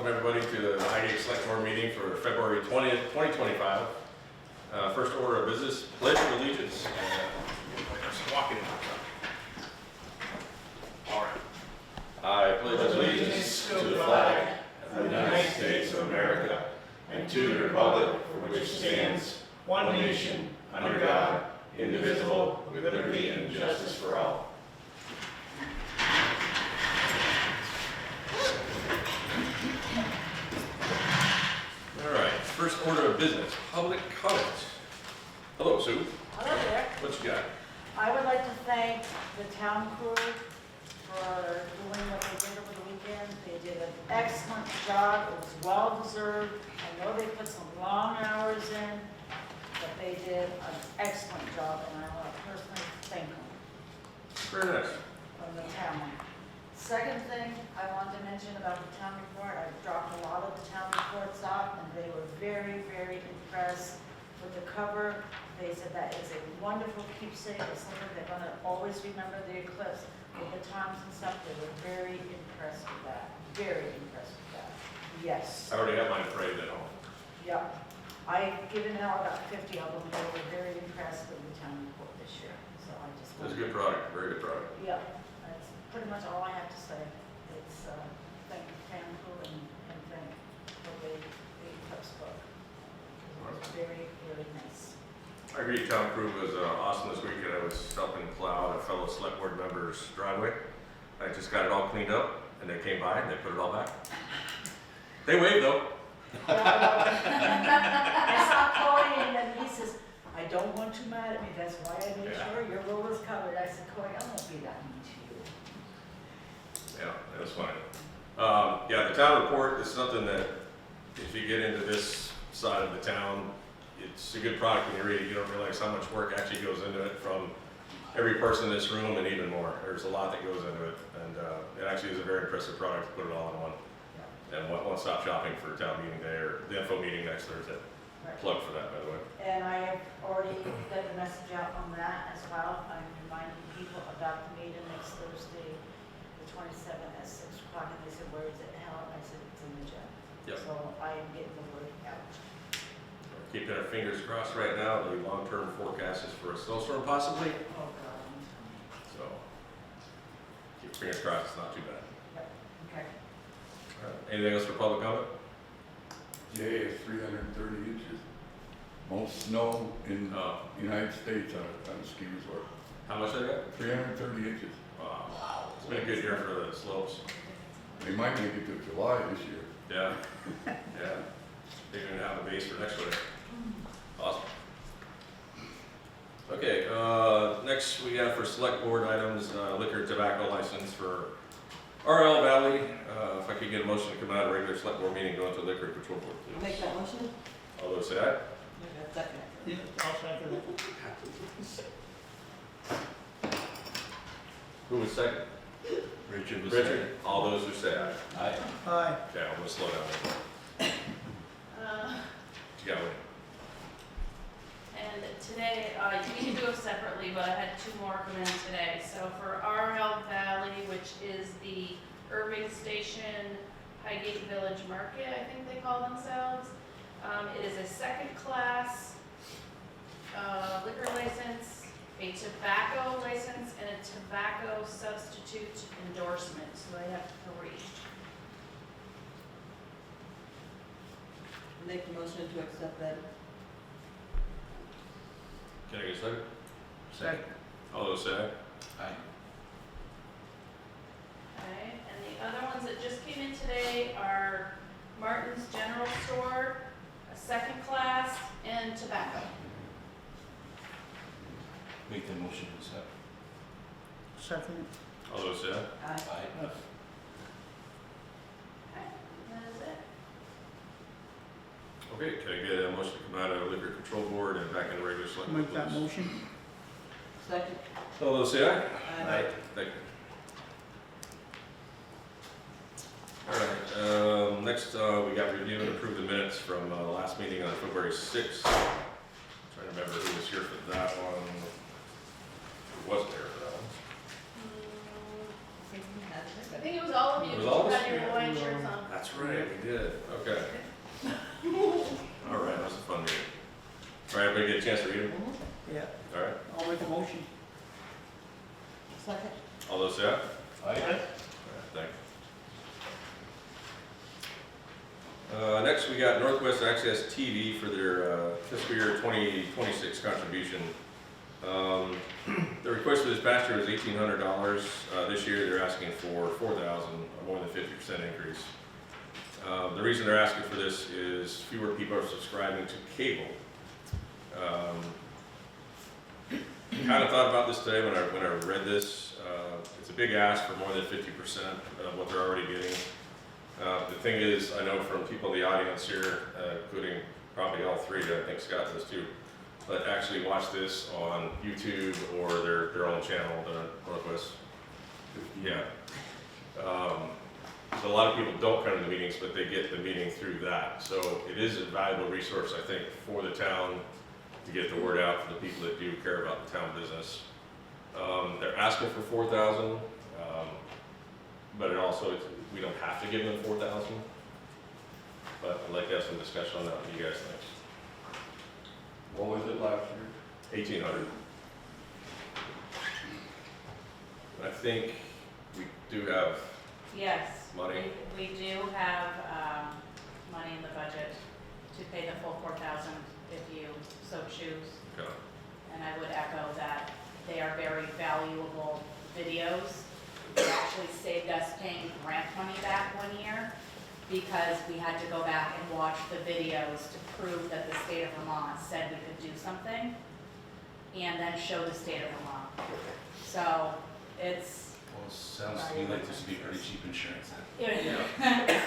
Welcome everybody to the Highgate Selectboard meeting for February 20th, 2025. First order of business, pledge of allegiance. Walking in. All right. I pledge allegiance to the flag of the United States of America and to the republic for which stands one nation under God, indivisible, with liberty and justice for all. First order of business, public comments. Hello, Sue. Hello there. What you got? I would like to thank the town crew for doing what they did over the weekend. They did an excellent job. It was well deserved. I know they put some long hours in, but they did an excellent job, and I want to personally thank them Very nice. from the town. Second thing I wanted to mention about the town report, I've dropped a lot of the town reports off, and they were very, very impressed with the cover. They said that is a wonderful keepsake. It's something they're going to always remember the eclipse with the times and stuff. They were very impressed with that. Very impressed with that. Yes. I already have mine framed at home. Yep. I've given out about 50 of them. They were very impressed with the town report this year. So I just It's a good product, very good product. Yep. That's pretty much all I have to say. It's thank the town crew and thank the eclipse book. It was very, very nice. I agree, town crew was awesome this weekend. I was helping plow a fellow select board member's driveway. I just got it all cleaned up, and they came by and they put it all back. They waved though. I saw Corey and then he says, I don't want you mad at me. That's why I made sure your road was covered. I said, Corey, I won't be that mean to you. Yeah, that was fine. Yeah, the town report is something that if you get into this side of the town, it's a good product when you read it. You don't realize how much work actually goes into it from every person in this room and even more. There's a lot that goes into it, and it actually is a very impressive product to put it all in one. And one-stop shopping for town meeting day or the info meeting next Thursday. Right. Plug for that, by the way. And I have already got the message out on that as well. I'm reminding people about the meeting next Thursday, the 27th at 6 o'clock. And they said, where is it held? I said, it's in the gym. Yep. So I am getting the word out. Keeping our fingers crossed right now. The long-term forecast is for a snowstorm possibly. Oh, God. I'm telling So keep your fingers crossed. It's not too bad. you. Yep. Okay. All right. Anything else for public comment? Jay is 330 inches. Most snow in the United States on a ski resort. How much they got? 330 inches. Wow. It's been a good year for the slopes. They might make it to July this year. Yeah. Yeah. They're going to have a base for next winter. Awesome. Okay, next we got for select board items, liquor and tobacco license for RL Valley. If I could get a motion to come out of a regular select board meeting, go into liquor control board, I'll please. make that motion. All those say aye. Second. Yeah, I'll second it. Who was second? Richard was Richard. All those who say aye. Aye. Aye. Okay, I'm gonna slow down. You got one. And today, you can do them separately, but I had two more come in today. So for RL Valley, which is the Irving Station Highgate Village Market, I think they call themselves. It is a second class liquor license, a tobacco license, and a tobacco substitute endorsement. So they have three. Make the motion to accept that. Can I get a second? Second. All those say aye. Aye. Okay, and the other ones that just came in today are Martin's General Store, a second class, and tobacco. Make the motion to accept. Second. All those say aye. Aye. Aye. Okay, that is it. Okay, can I get a motion to come out of liquor control board and back into regular select board, Make that please? motion. Second. All those say aye. Aye. Thank you. All right, next we got review and approve the minutes from the last meeting on February 6th. Trying to remember who was here for that one. Who wasn't there for that one? I think we had it. I think it was all of you, It was you all of us? had your Hawaiian shirts on. That's right, we did, okay. All right, that was a fun meeting. All right, everybody get a chance to read them? Yeah, All right, I'll make a motion. Second. all those say aye? Aye. All right, thank you. Next, we got Northwest Access TV for their fiscal year 2026 contribution. The request for this past year was $1,800. This year, they're asking for $4,000, a more than 50% increase. The reason they're asking for this is fewer people are subscribing to cable. Kind of thought about this today when I read this. It's a big ask for more than 50% of what they're already getting. The thing is, I know from people in the audience here, including probably all three, I think Scott does too, but actually watch this on YouTube or their own channel, the Northwest. Yeah. So a lot of people don't come to the meetings, but they get the meeting through that. So it is a valuable resource, I think, for the town to get the word out for the people that do care about the town business. They're asking for 4,000, but it also, we don't have to give them 4,000. But I'd like to have some discussion on that. What do you guys think? What was it last year? 1,800. I think we do have Yes. money. We do have, money in the budget to pay the full 4,000 if you so choose. Okay. And I would echo that they are very valuable videos. It actually saved us paying grant money back one year because we had to go back and watch the videos to prove that the state of Vermont said we could do something and then show the state of Vermont. So it's, Well, it sounds to me like this would be pretty cheap insurance then.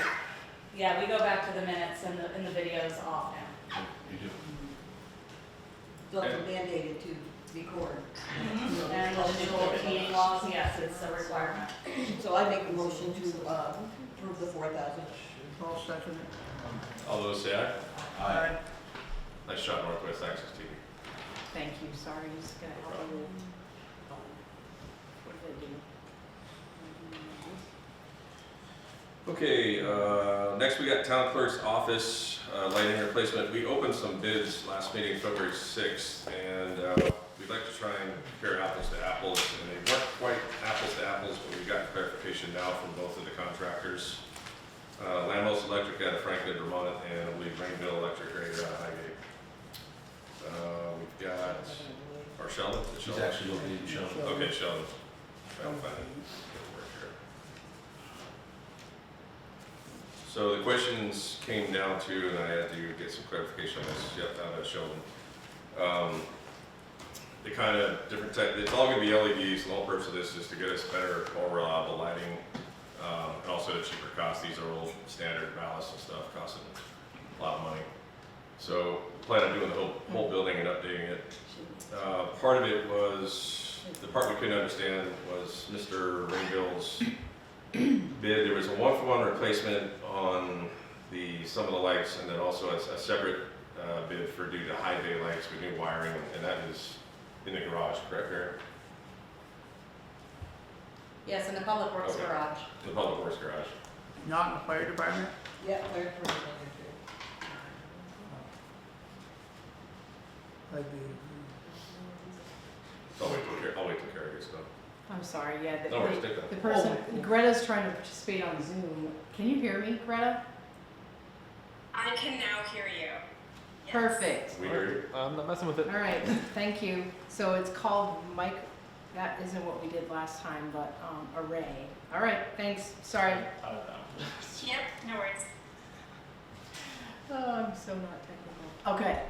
yeah, we go back to the minutes and the videos often. You do. So it's mandated to record. And the new meeting laws, yes, it's a requirement. So I make a motion to approve the 4,000. I'll second it. All those say aye. Aye. Nice shot, Northwest Access TV. Thank you, sorry, just gonna help you. What did I do? Okay, next we got town clerk's office lighting replacement. We opened some bids last meeting, February 6th, and we'd like to try and compare apples to apples. And they weren't quite apples to apples, but we've got clarification now from both of the contractors. Landmost Electric out of Franklin, Vermont, and I believe Rainville Electric right here out of Highgate. We've got, or Sheldon? Is it She's Sheldon? actually located in Sheldon. Okay, Sheldon. Trying to find it. Work here. So the questions came down to, and I had to get some clarification on this, yep, down at Sheldon. The kind of different type, it's all gonna be LEDs, and the whole purpose of this is to get us better, more reliable lighting, and also at a cheaper cost. These are old standard ballasts and stuff, costing a lot of money. So plan on doing the whole building and updating it. Part of it was, the part we couldn't understand was Mr. Rainville's bid. There was a 1-for-1 replacement on some of the lights, and then also a separate bid for due to high bay lights with new wiring, and that is in the garage, correct, Eric? Yes, in the public works Okay. garage. The public works garage. Not in the fire department? Yeah, third person. I'd be, I'll wait till Carrie gets done. I'm sorry, yeah, No worries, take that. the person, Greta's trying to participate on Zoom. Can you hear me, Greta? I can now hear you. Yes. Perfect. We hear you? I'm not messing with it. All right, thank you. So it's called Mike, that isn't what we did last time, but array. All right, thanks, sorry. Yep, no worries. Oh, I'm so not technical. Okay,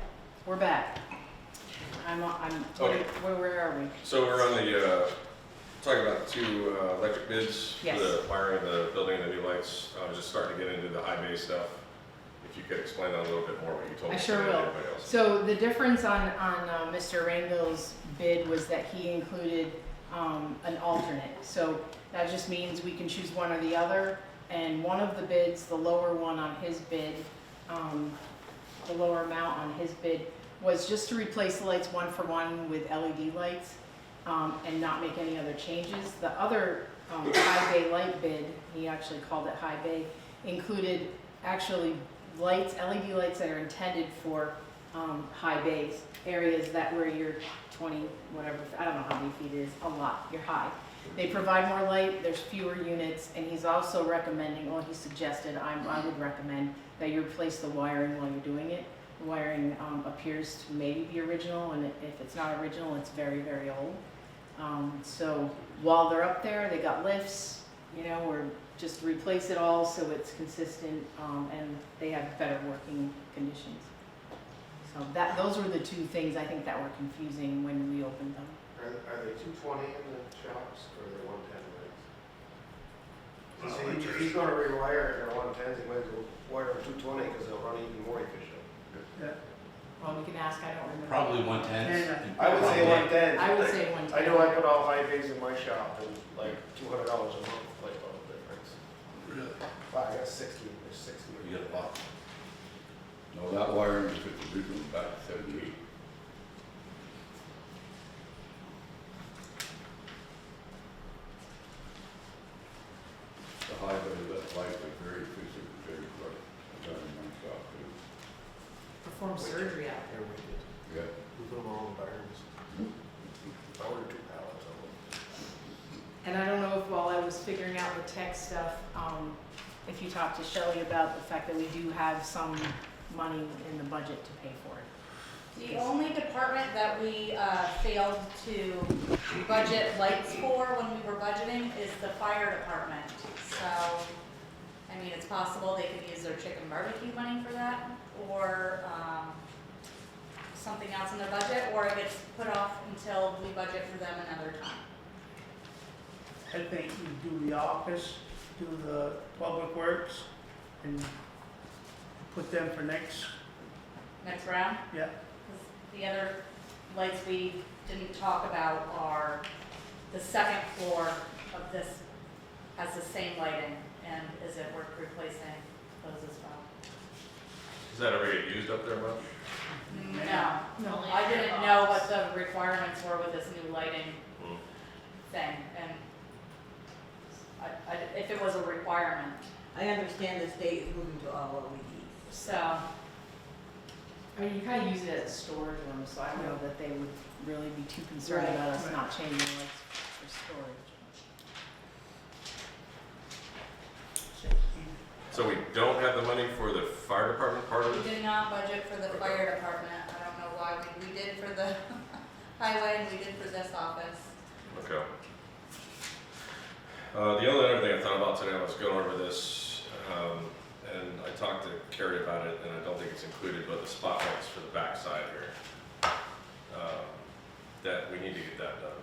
we're back. Okay. Where are we? So we're on the, talking about 2 electric bids for Yes. the wiring, the building, and the new lights. Just starting to get into the high bay stuff. If you could explain that a little bit more, what you told I me sure today and will. everybody else. So the difference on Mr. Rainville's bid was that he included an alternate. So that just means we can choose one or the other. And one of the bids, the lower one on his bid, the lower amount on his bid was just to replace the lights 1-for-1 with LED lights and not make any other changes. The other High Bay light bid, he actually called it High Bay, included actually lights, LED lights that are intended for high bays, areas that where you're 20, whatever, I don't know how many feet it is, a lot, you're high. They provide more light, there's fewer units, and he's also recommending, or he suggested, I would recommend that you replace the wiring while you're doing it. The wiring appears to maybe be original, and if it's not original, it's very, very old. So while they're up there, they got lifts, you know, or just replace it all so it's consistent, and they have better working conditions. So those were the two things I think that were confusing when we opened them. Are they 220 in the shops, or are they 110 lights? If he's gonna rewire it, they're 110s, he might as well wire them 220, because they'll run even more efficient. Yeah. Well, we can ask, I don't remember. Probably 110. I would say 110. I would say 110. I know I put all high bays in my shop, and like $200 a month, light bulb difference. Really? Wow, I got 60, there's 60. You got a lot. No, that wiring is original back to 78. The high bay lights are very efficient, very bright. I got in my shop too. Perform surgery out there. There we did. Yeah. We put them all in barns. I ordered 2 pallets of them. And I don't know if while I was figuring out the tech stuff, if you talked to Shelley about the fact that we do have some money in the budget to pay for it. The only department that we failed to budget lights for when we were budgeting is the fire department. So, I mean, it's possible they could use their chicken barbecue money for that, or something else in their budget, or it gets put off until we budget for them another time. I think you do the office, do the public works, and put them for next, Next round? yeah. The other lights we didn't talk about are the second floor of this has the same lighting, and is it worth replacing those as well? Does that ever get used up there much? No, Only I for didn't the know what office. the requirements were with this new lighting Hmm. thing, and if it was a requirement, I understand the state is moving to all LEDs. so. I mean, you kind of use it as a storage room, so I don't know that they would really be too concerned Right. about us Right. not changing lights for storage. So we don't have the money for the fire department part of We it? did not budget for the fire department, I don't know why, we did for the highway and we did for this office. Okay. The only other thing I thought about today, I was going over this, and I talked to Carrie about it, and I don't think it's included, but the spotlights for the backside here. That we need to get that done.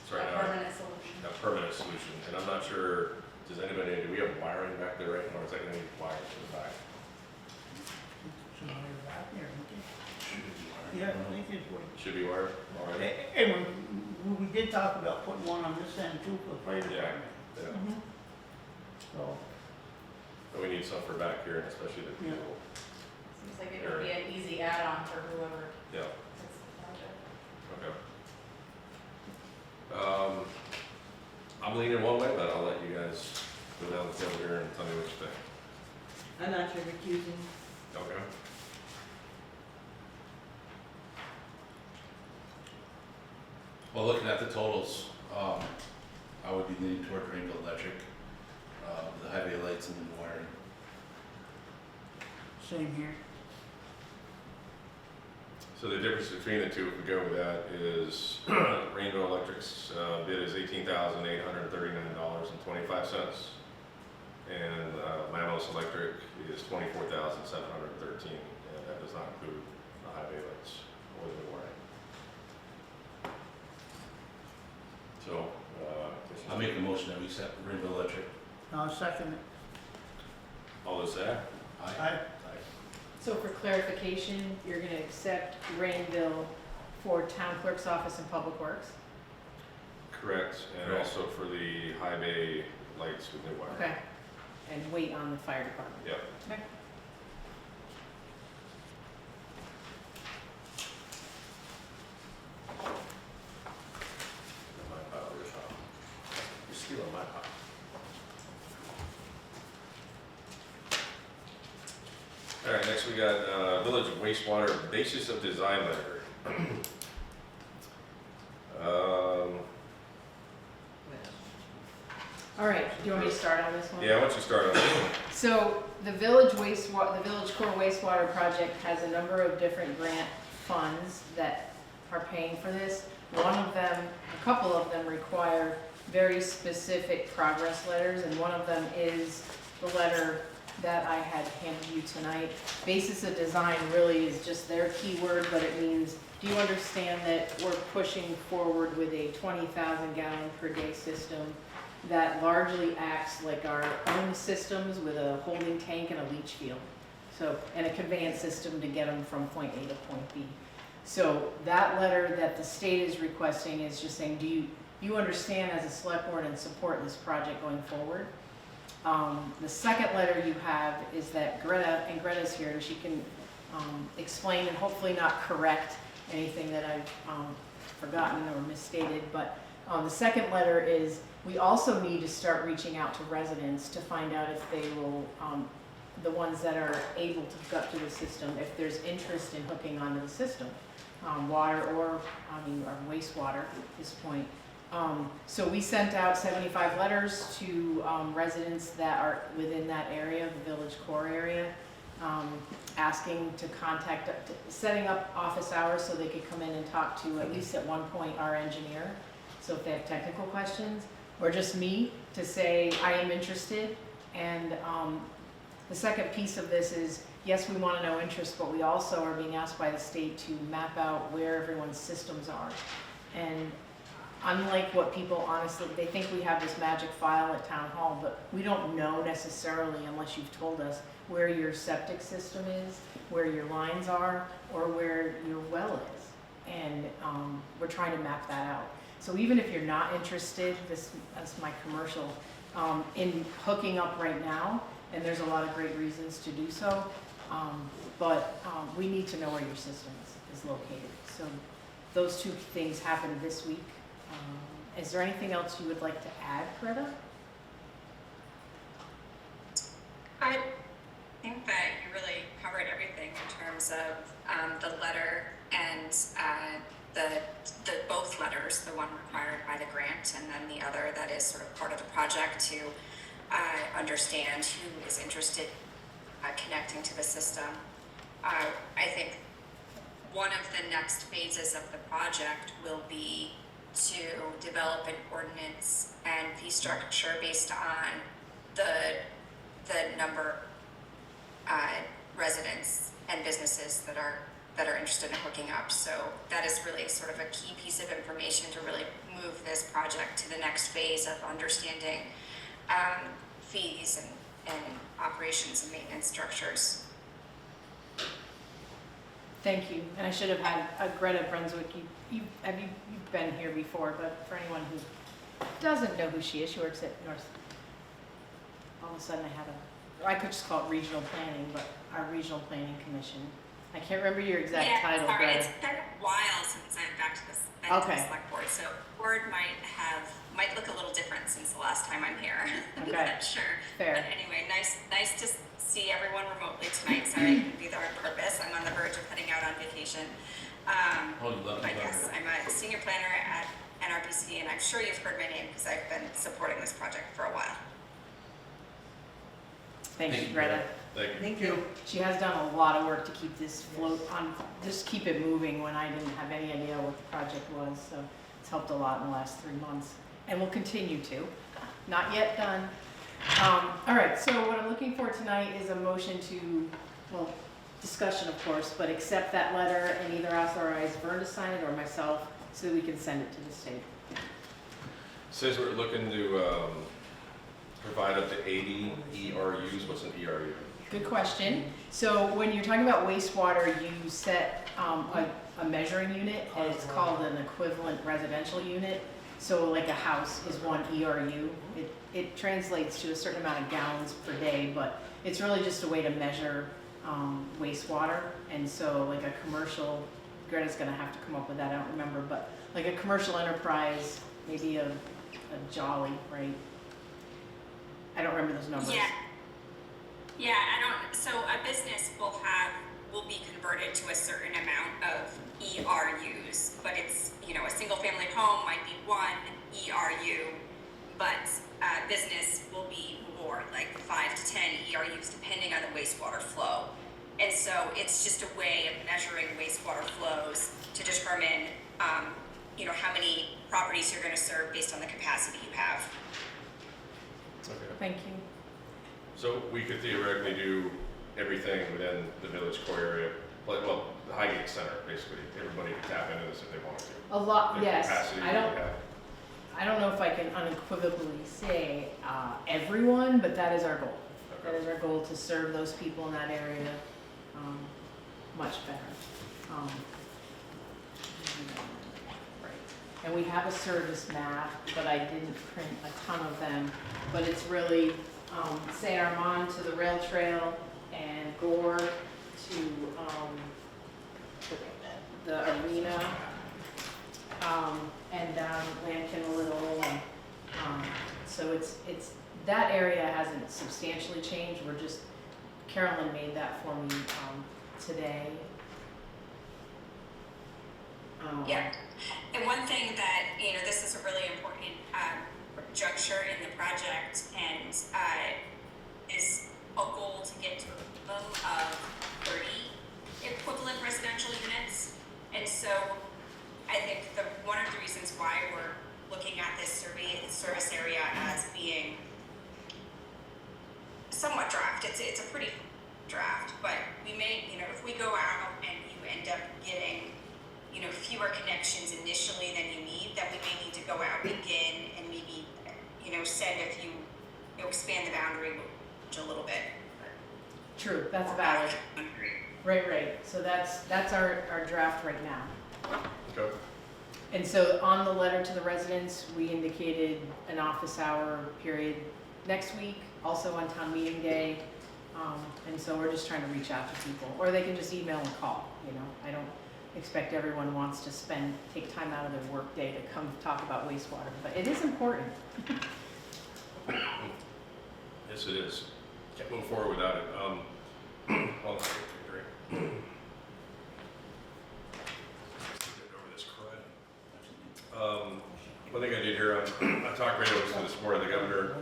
So right A now, permanent solution. a permanent solution, and I'm not sure, does anybody, do we have wiring back there right now, or is that gonna need wiring to the back? Somebody back there, okay. Yeah, I think it's what. Should be wired already? And we did talk about putting one on this end too for the fire Yeah. department. Yeah, So, but we need some for back here, and especially the Yeah. people. Seems like it would be an easy add-on for whoever Yeah, takes the project. okay. I'm leaning one way, but I'll let you guys go down the table here and tell me what you think. I'm not sure recusing. Okay. Well, looking at the totals, I would be leaning toward Rainbow Electric, the highway lights and the wiring. same here. So the difference between the two, if we go with that, is Rainbow Electric's bid is $18,839.25. And Lamos Electric is $24,713, and that does not include the highway lights or the wiring. So, I'll make a motion that we accept Rainbow Electric. I'll second it. all those say aye? Aye. So for clarification, you're gonna accept rain bill for town clerk's office and public works? Correct, and Correct. also for the high bay lights with new wiring. Okay. And wait on the fire department? Yep. Okay. next we got, Village Wastewater Basis of Design Letter. All right, do you want me to start on this one? Yeah, why don't you start on this one? So the Village Core Wastewater Project has a number of different grant funds that are paying for this. One of them, a couple of them require very specific progress letters, and one of them is the letter that I had handed you tonight. Basis of design really is just their keyword, but it means, do you understand that we're pushing forward with a 20,000 gallon per day system that largely acts like our own systems with a holding tank and a leach field. So, and a conveyance system to get them from point A to point B. So that letter that the state is requesting is just saying, do you understand as a select board and support this project going forward? The second letter you have is that Greta's here, and she can explain and hopefully not correct anything that I've forgotten or misstated, but the second letter is, we also need to start reaching out to residents to find out if they will, the ones that are able to hook up to the system, if there's interest in hooking onto the system, water or wastewater at this point. So we sent out 75 letters to residents that are within that area, the village core area, asking to contact, setting up office hours so they could come in and talk to, at least at one point, our engineer. So if they have technical questions, or just me to say, I am interested. And the second piece of this is, yes, we want to know interest, but we also are being asked by the state to map out where everyone's systems are. And unlike what people honestly, they think we have this magic file at town hall, but we don't know necessarily, unless you've told us, where your septic system is, where your lines are, or where your well is. And we're trying to map that out. So even if you're not interested, that's my commercial, in hooking up right now, and there's a lot of great reasons to do so, but we need to know where your system is located. So those two things happened this week. Is there anything else you would like to add, Greta? I think that you really covered everything in terms of the letter and the both letters, the one required by the grant and then the other that is sort of part of the project to understand who is interested connecting to the system. I think one of the next phases of the project will be to develop an ordinance and fee structure based on the number residents and businesses that are interested in hooking up. So that is really sort of a key piece of information to really move this project to the next phase of understanding fees and operations and maintenance structures. Thank you. And I should have had Greta Brunswick. You've been here before, but for anyone who doesn't know who she is, she works at North. All of a sudden I could just call it regional planning, but our regional planning commission. I can't remember your exact title. Sorry, Greta. it's been a while since I've back to the select board, so board might look a little different since the last time I'm here. I'm not sure. Fair. But anyway, nice to see everyone remotely tonight. Sorry I couldn't be there on purpose. I'm on the verge of heading out on vacation. But yes, I'm a senior planner at NRPC, and I'm sure you've heard my name because I've been supporting this project for a while. Thank you, Greta. Thank you. Thank you. She has done a lot of work to keep this float on, just keep it moving when I didn't have any idea what the project was. So it's helped a lot in the last 3 months and will continue to. Not yet done. All right, so what I'm looking for tonight is a motion to, well, discussion of course, but accept that letter and either authorize Vern to sign it or myself so that we can send it to the state. Says we're looking to provide up to 80 ERUs. What's an ERU? Good question. So when you're talking about wastewater, you set a measuring unit, and it's called an equivalent residential unit. So like a house is 1 ERU. It translates to a certain amount of gallons per day, but it's really just a way to measure wastewater. And so like a commercial, Greta's gonna have to come up with that, I don't remember, but like a commercial enterprise, maybe a Jolly, right? I don't remember those numbers. Yeah, I don't So a business will be converted to a certain amount of ERUs, but it's, a single family home might be 1 ERU, but a business will be more, like 5 to 10 ERUs, depending on the wastewater flow. And so it's just a way of measuring wastewater flows to determine, how many properties you're gonna serve based on the capacity you have. Okay. Thank you. So we could theoretically do everything within the village core area, like, well, the Highgate Center, basically. Everybody could tap into this if they wanted to. A lot, The yes. capacity I we don't, have. I don't know if I can unequivocally say everyone, but that is our goal. That is our goal, to serve those people in that area much better. Right. And we have a service map, but I didn't print a ton of them. But it's really Saint Armand to the rail trail and Gore to the arena. And down Lankin a little, and, so it's, that area hasn't substantially changed, Carolyn made that for me, today. Yeah, and one thing that, this is a really important juncture in the project, and is a goal to get to a minimum of 30 equivalent residential units. And so I think one of the reasons why we're looking at this service area as being somewhat draft, it's a pretty draft, but we may, if we go out and you end up getting, fewer connections initially than you need, then we may need to go out again and maybe, send if you expand the boundary a little bit. True, that's valid. Right. So that's our draft right now. Okay. And so on the letter to the residents, we indicated an office hour period next week, also on town meeting day. And so we're just trying to reach out to people, or they can just email and call, I don't expect everyone wants to take time out of their work day to come talk about wastewater, but it is important. Yes, it is. Can't move forward without it. Hold on, I'll take a drink. Get over this crud. One thing I did hear on talk radio was this morning, the governor.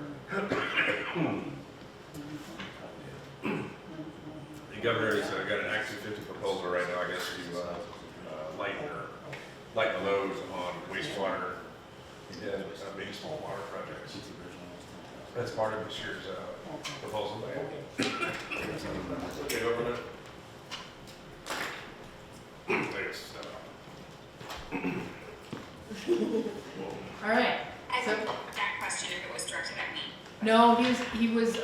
The governor has got an Act 250 proposal right now, I guess, to lighten the load on wastewater and maybe small water projects. That's part of this year's proposal. Okay, over there. There's stuff. All right. I So- think that question, if it was directed at me. No, he was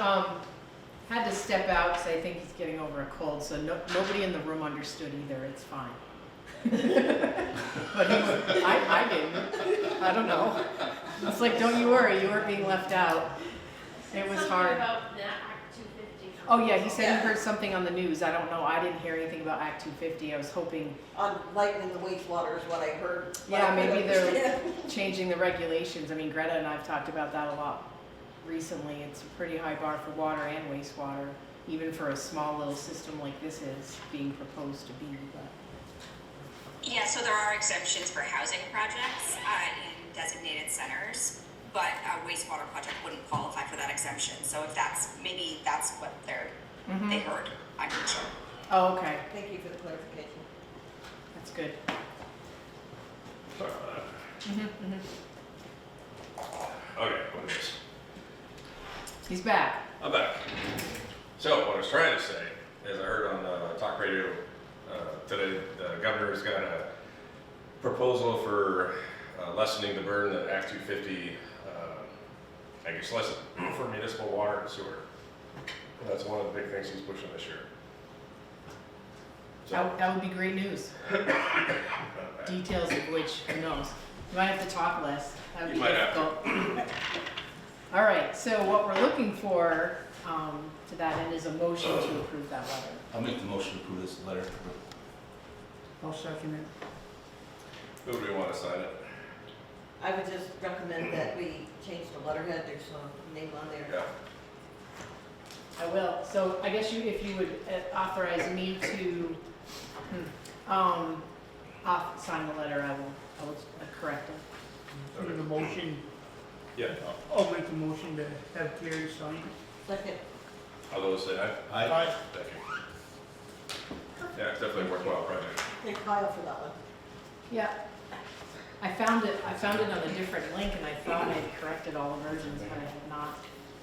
had to step out because I think he's getting over a cold, so nobody in the room understood either. It's fine. But I didn't. I don't know. It's like, don't you worry, you weren't being left out. It was Something hard. about the Act 250. Oh yeah, he said he heard something on the news. I don't know. I didn't hear anything about Act 250. I was hoping. On lightening the wastewater is what I heard. but Yeah, I couldn't maybe they're understand. changing the regulations. I mean, Greta and I have talked about that a lot recently. It's a pretty high bar for water and wastewater, even for a small little system like this is being proposed to be. But Yeah, so there are exemptions for housing projects in designated centers, but a wastewater project wouldn't qualify for that exemption. So if maybe that's what they heard, I'm not sure. Oh, okay. Thank you for the clarification. That's good. Sorry about that. Okay, what is this? He's back. I'm back. So what I was trying to say, as I heard on talk radio today, the governor's got a proposal for lessening the burden that Act 250, I guess, lessen for municipal water and sewer. And that's one of the big things he's pushing this year. So, That would be great news. Details of which, who knows? You might have to talk less. That would be You might have difficult. All right, so what we're looking for to that end is a motion to approve that letter. I'll make the motion to approve this letter. I'll second it. who do we want to sign it? I would just recommend that we change the letterhead, there's some name on there. Yeah. I will. So I guess if you would authorize me to, sign the letter, I will correct it. Need a motion, Yeah, I'll make a motion to have Terry sign. Second. all those say aye? Aye. Thank you. Yeah, it's definitely a worthwhile project. Thank Kyle for that one. Yeah. I found it on a different link and I thought I had corrected all the versions, but I had not.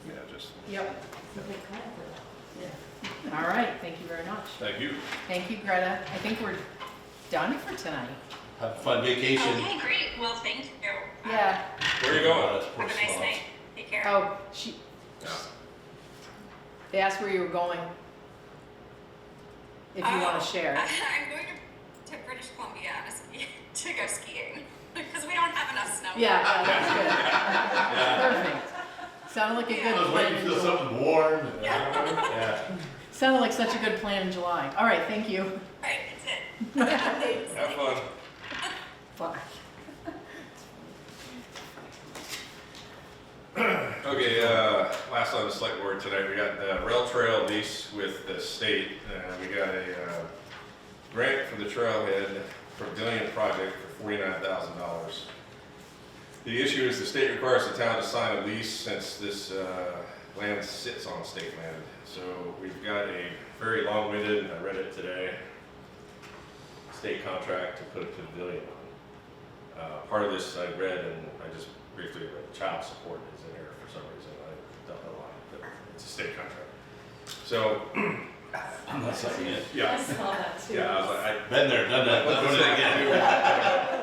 Yeah, just, Yep. Thank Kyle for that. Yeah. All right, thank you very much. thank you. Thank you, Greta. I think we're done for tonight. Have a fun vacation. Okay, great. Well, thank you. Yeah. Where are you going? Have a nice night. Take care. Oh, Yeah. they asked where you were going. If you want to share. I'm going to British Columbia to go skiing because we don't have enough snow. Yeah, that's good. Perfect. Sounded like a Yeah. good plan. in July. something warm. Yeah. Sounded like such a good plan in July. All right, thank you. Right, that's it. Have fun. Bye. Okay, last on the select board tonight, we got the rail trail lease with the state. We got a grant for the trailhead pavilion project for $49,000. The issue is the state requires the town to sign a lease since this land sits on state land. So we've got a very long-winded, and I read it today, state contract to put a pavilion on. Part of this I read, and I just briefly read, child support is in there for some reason. I don't know why, but it's a state contract. So, I'm not signing it. yeah, I saw that too. yeah, I was like, I Been there, done that, Let's done do it it again.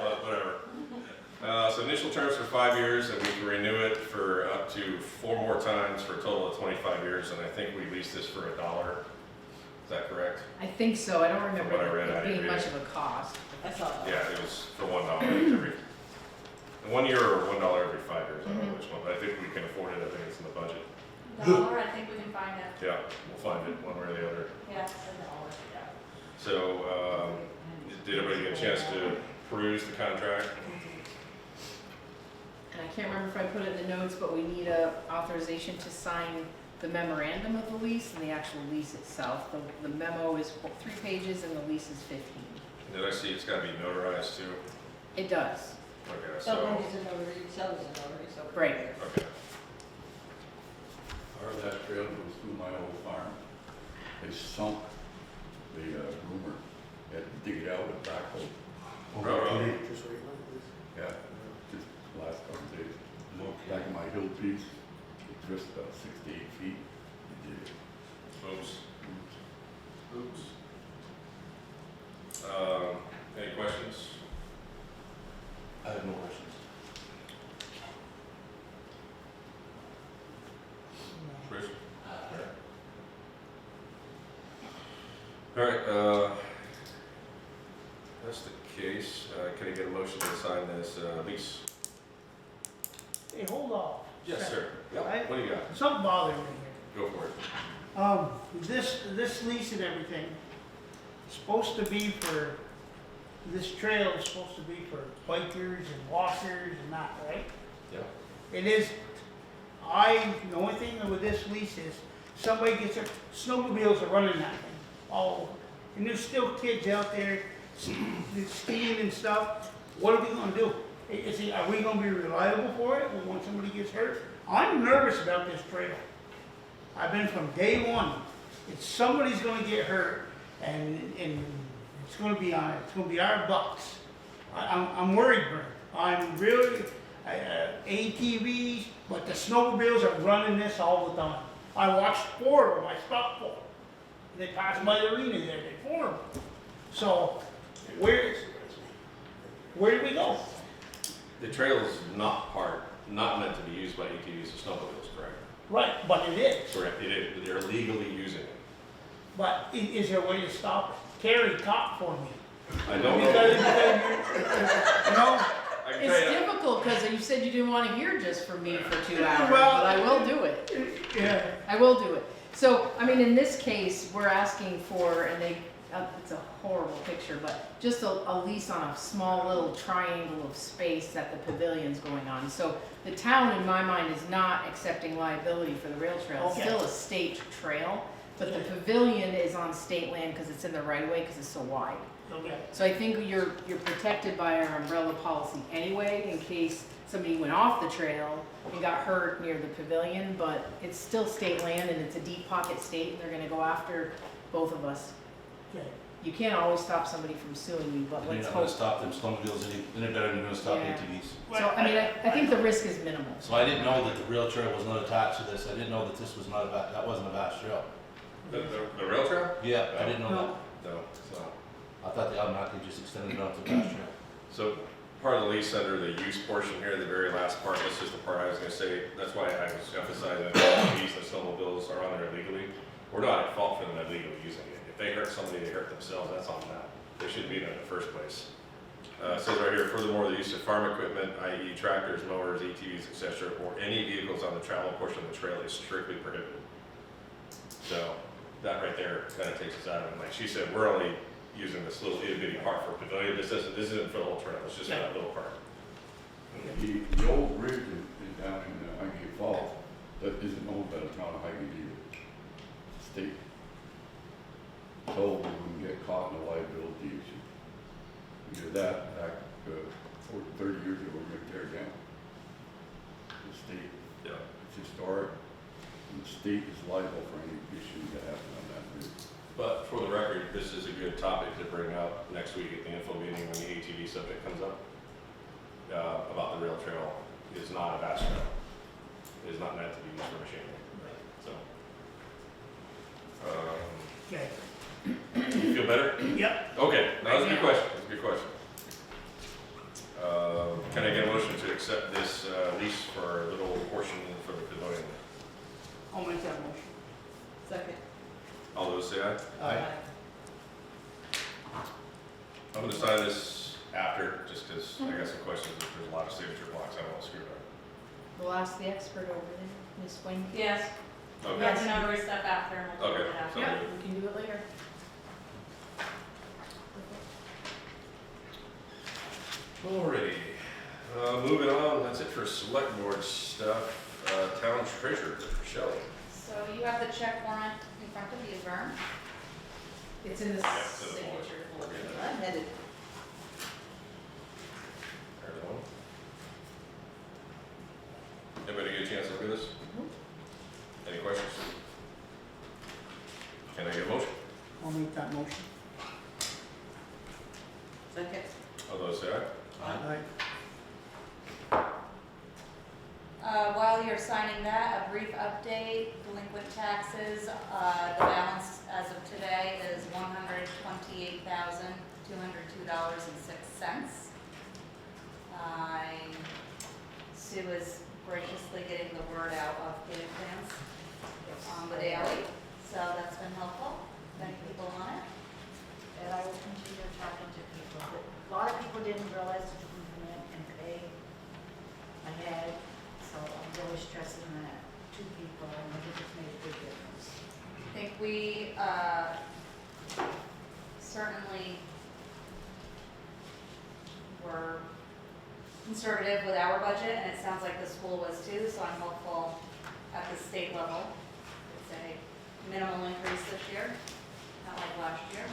But whatever. So initial terms for 5 years, and we can renew it for up to 4 more times for a total of 25 years, and I think we leased this for $1. Is that correct? I think so. I don't remember what I read, I it being didn't read much it. of a cost. I saw that. Yeah, it was for $1 every, 1 year or $1 every 5 years, I don't know which one, but I think we can afford it, I think it's in the budget. $1, I think we can find it. Yeah, we'll find it one way or the other. Yeah, it's $1, yeah. So, did everybody get a chance to peruse the contract? And I can't remember if I put it in the notes, but we need a authorization to sign the memorandum of the lease and the actual lease itself. The memo is 3 pages and the lease is 15. Did I see it's gotta be notarized too? It does. Okay, so, Somebody's a notary, seller's a notary, so. Right. okay. Part of that trail goes through my old farm. They sunk the groomer, had to dig it out with backhoe. Oh, Just wait, Yeah, just the last couple of days. Back in my hill piece, it's just about 6 to 8 feet. They did it. Oops. Oops. Any questions? I have no questions. Chris? All right, that's the case. Can I get a motion to sign this lease? Hey, hold off. Yes, sir. Right. What do you got? Something bothering me here. Go for it. This lease and everything, is supposed to be for, this trail is supposed to be for bikers and walkers and that, right? Yeah. It is, the only thing with this lease is, somebody gets their, snowmobiles are running that thing all over. And there's still kids out there skiing and stuff. What are we gonna do? Are we gonna be reliable for it when somebody gets hurt? I'm nervous about this trail. I've been from day one. If somebody's gonna get hurt and it's gonna be our bucks. I'm worried, Brent. I'm really, ATVs, but the snowmobiles are running this all the time. I watched 4 of them, I stopped 4. They passed by the arena there, they 4 of them. So, where do we go? The trail is not meant to be used by ATVs and snowmobiles, correct? Right, but it is. Correct, it is. They're legally using it. But is there a way to stop it? Carrie, talk for me. I don't know. Because you know, I can It's tell you, difficult because you said you didn't want to hear just from me for 2 hours, Well- but I will do it. yeah, I will do it. So, I mean, in this case, we're asking for, and it's a horrible picture, but just a lease on a small little triangle of space that the pavilion's going on. So the town, in my mind, is not accepting liability for the rail trail. It's Okay. still a state trail, but the pavilion is on state land because it's in the right of way because it's so wide. Okay. So I think you're protected by our umbrella policy anyway, in case somebody went off the trail and got hurt near the pavilion, but it's still state land and it's a deep pocket state, and they're gonna go after both of us. Okay. You can't always stop somebody from suing you, but You're let's not gonna hope. stop them snowmobiles any better than you're gonna stop Yeah. ATVs. So, I mean, I think the risk is minimal. So I didn't know that the rail trail was not attached to this. I didn't know that this was not that wasn't a vast trail. The rail trail? Yeah, I didn't know that. No, it's not. I thought they automatically just extended it onto the vast trail. So part of the lease under the use portion here, the very last part, this is the part I was gonna say, that's why I was emphasizing that ATVs and snowmobiles are on there illegally. We're not at fault for them illegally using it. If they hurt somebody, they hurt themselves, that's on them. They shouldn't be there in the first place. It says right here, furthermore, the use of farm equipment, i.e. tractors, mowers, ATVs, etc., or any vehicles on the travel portion of the trail is strictly prohibited. So that right there kind of takes us out of it. Like she said, we're only using this little itty bitty part for pavilion. This isn't for the whole trail, it's just that little part. The old bridge is down in Highgate Falls, that isn't owned by the town of Highgate either. State. Told we wouldn't get caught in a liability issue. We did that back, 30 years ago, we're gonna tear it down. The state, Yeah. it's historic, and the state is liable for any issues that happen on that bridge. But for the record, this is a good topic to bring up next week at the info meeting when the ATV subject comes up. About the rail trail is not a vast trail. It is not meant to be used for machinery, so. Okay. You feel better? Yep. Okay, that was a good question, that's a good question. Can I get a motion to accept this lease for a little portion for the pavilion? I'll make that motion. Second. All those say aye? Aye. I'm gonna sign this after, just because I got some questions, if there's a lot of signature blocks, I don't want to screw it up. We'll ask the expert over there, Ms. Wayne. Yes, we Okay, have the notary stuff after, and we'll do Okay. it after. Sounds Yeah, good. we can do it later. Alrighty, moving on, that's it for select board stuff. Town treasurer, Shelley. So you have the check warrant in front of you, Vern. It's in the Yeah, to the board. signature folder. I'm headed. Everyone? Everybody get a chance to look at this? Any questions? Can I get a motion? I'll make that motion. Second. All those say aye? Aye. While you're signing that, a brief update, delinquent taxes, the balance as of today is $128,202.06. Sue is graciously getting the word out of payment plans on the daily, so that's been helpful. Many people on it. And I will continue talking to people. A lot of people didn't realize that you can come in and pay ahead, so I'm really stressing that to people, and I think it's made a big difference. I think we certainly were conservative with our budget, and it sounds like the school was too, so I'm hopeful at the state level, it's a minimal increase this year, not like last year.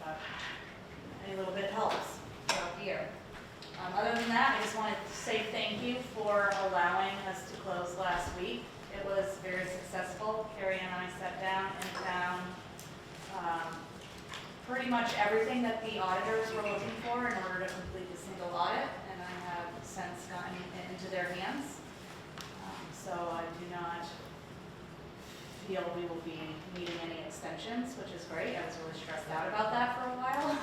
But any little bit helps throughout the year. Other than that, I just wanted to say thank you for allowing us to close last week. It was very successful. Carrie and I sat down and found pretty much everything that the auditors were looking for in order to complete the single audit, and I have since gotten it into their hands. So I do not feel we will be needing any extensions, which is great. I was really stressed out about that for a while.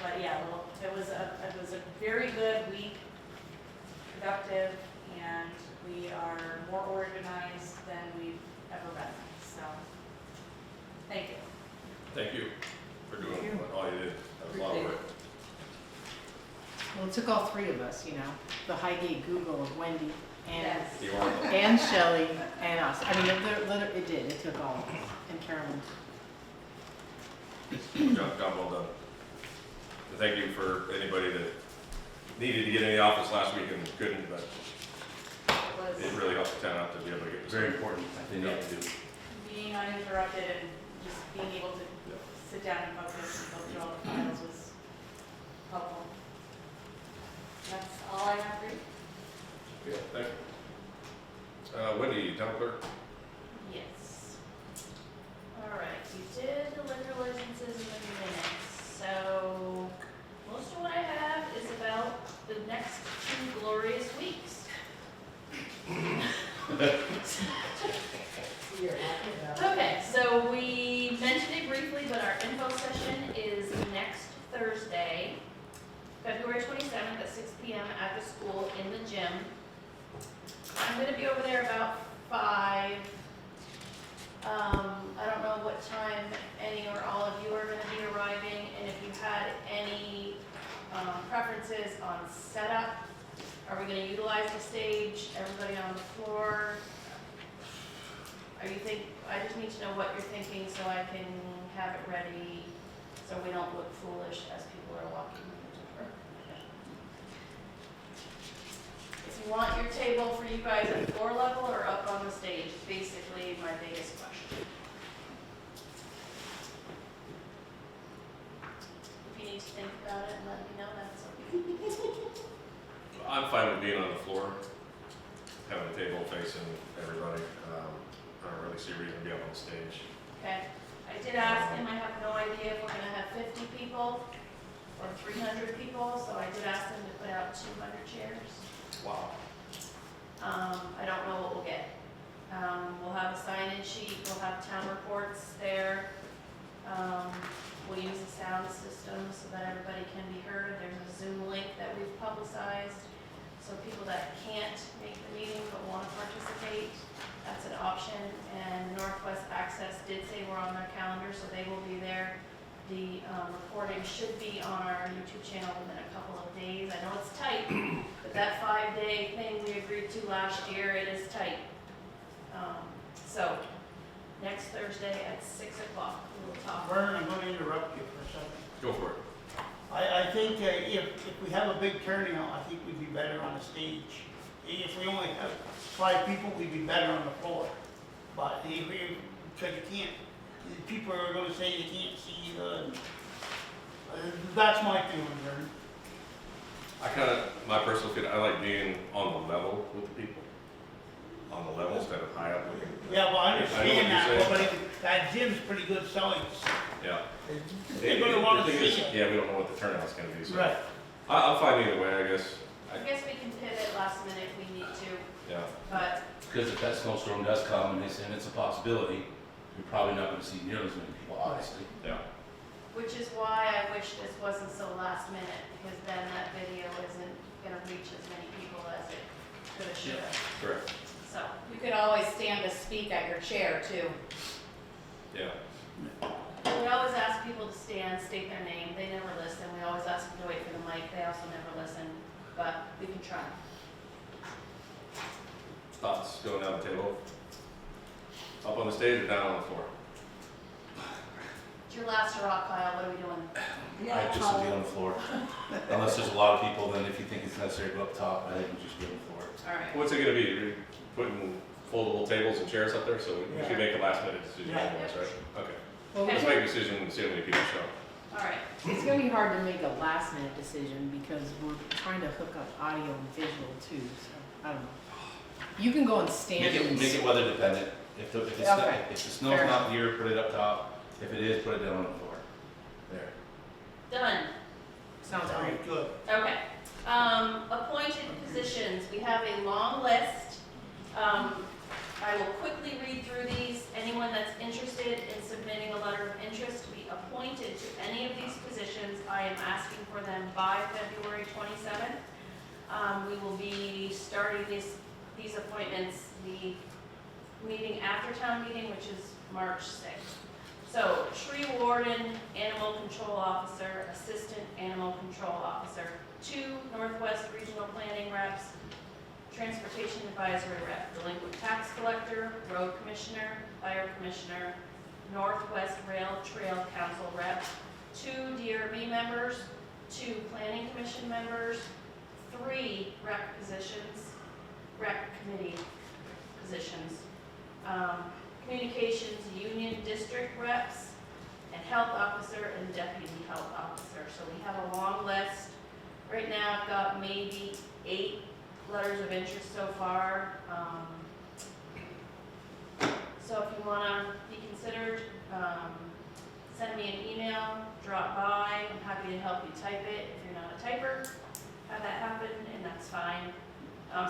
But yeah, it was a very good week, productive, and we are more organized than we've ever been. So, thank you. Thank you for doing all you did. That was a lot of work. Well, it took all three of us, you know, the Highgate Google of Wendy and, Yes. You are. and Shelley and us. I mean, it did, it took all of us, and Carolyn. Job well done. And thank you for anybody that needed to get in the office last week and couldn't, but it really helped the town out to be able to get this. Very important, I think, Yeah. to do. Being uninterrupted and just being able to Yeah. sit down and focus and go through all the files was helpful. That's all I have for you. Yeah, thank you. Wendy, town clerk? Yes. All right, we did the liquor licenses in the minutes, so most of what I have is about the next 2 glorious weeks. Okay, so we mentioned it briefly, but our info session is next Thursday, February 27th at 6 p.m. at the school in the gym. I'm gonna be over there about 5. I don't know what time any or all of you are gonna be arriving, and if you had any preferences on setup. Are we gonna utilize the stage, everybody on the floor? I just need to know what you're thinking so I can have it ready, so we don't look foolish as people are walking in the door. If you want your table for you guys at floor level or up on the stage, is basically my biggest question. If you need to think about it and let me know, that's okay. I'm fine with being on the floor, having a table facing everybody. I don't really see a reason to be up on the stage. Okay, I did ask him, I have no idea if we're gonna have 50 people or 300 people, so I did ask him to put out 200 chairs. Wow. I don't know what we'll get. We'll have a sign-in sheet, we'll have town reports there. We'll use a sound system so that everybody can be heard. There's a Zoom link that we've publicized, so people that can't make the meeting but want to participate, that's an option. And Northwest Access did say we're on their calendar, so they will be there. The recording should be on our YouTube channel within a couple of days. I know it's tight, but that 5-day thing we agreed to last year, it is tight. So next Thursday at 6 o'clock, we will talk. Vern, I'm gonna interrupt you for a second. Go for it. I think if we have a big turnout, I think we'd be better on the stage. If we only have 5 people, we'd be better on the floor. But because you can't, people are gonna say you can't see, that's my feeling, Vern. My personal feeling, I like being on the level with the people. On the level instead of high up looking. Yeah, well, I I know what understand that, you're but that gym's pretty good selling. Yeah. They're gonna wanna The thing see is, it. yeah, we don't know what the turnout's gonna be, so. Right. I'm fine either way, I guess. I guess we can pivot last minute if we need to, Yeah. but Because if that snowstorm does come and they say it's a possibility, you're probably not gonna see nearly as many people, obviously. Yeah. which is why I wish this wasn't so last minute, because then that video isn't gonna reach as many people as it could have, should have. Correct. So, You could always stand to speak at your chair too. Yeah. we always ask people to stand, state their name, they never listen. We always ask them to wait for the mic, they also never listen, but we can try. Thoughts going down the table? Up on the stage or down on the floor? It's your last hurrah, Kyle, what are we doing? I just would be on the floor. Unless there's a lot of people, then if you think it's necessary to go up top, I think we just be on the floor. All right. What's it gonna be? Are you putting foldable tables and chairs up there, so we should make a last minute decision Yeah. on this, right? Okay. Well, Let's make a decision and see how many people show. All right. it's gonna be hard to make a last minute decision because we're trying to hook up audio and visual too, so, I don't know. You can go and stand and. Make it weather dependent. If the Okay. snow's Fair not here, put it up top. If it is, put it down on the floor. There. Done. Sounds great. Good. Okay. Appointed positions, we have a long list. I will quickly read through these. Anyone that's interested in submitting a letter of interest to be appointed to any of these positions, I am asking for them by February 27th. We will be starting these appointments, the meeting after town meeting, which is March 6th. So, tree warden, animal control officer, assistant animal control officer, 2 Northwest Regional Planning reps, transportation advisory rep, delinquent tax collector, road commissioner, fire commissioner, Northwest Rail Trail Council rep, 2 DRB members, 2 planning commission members, 3 rec committee positions, communications union district reps, and health officer and deputy health officer. So we have a long list. Right now I've got maybe 8 letters of interest so far. So if you want to be considered, send me an email, drop by. I'm happy to help you type it. If you're not a typer, have that happen, and that's fine.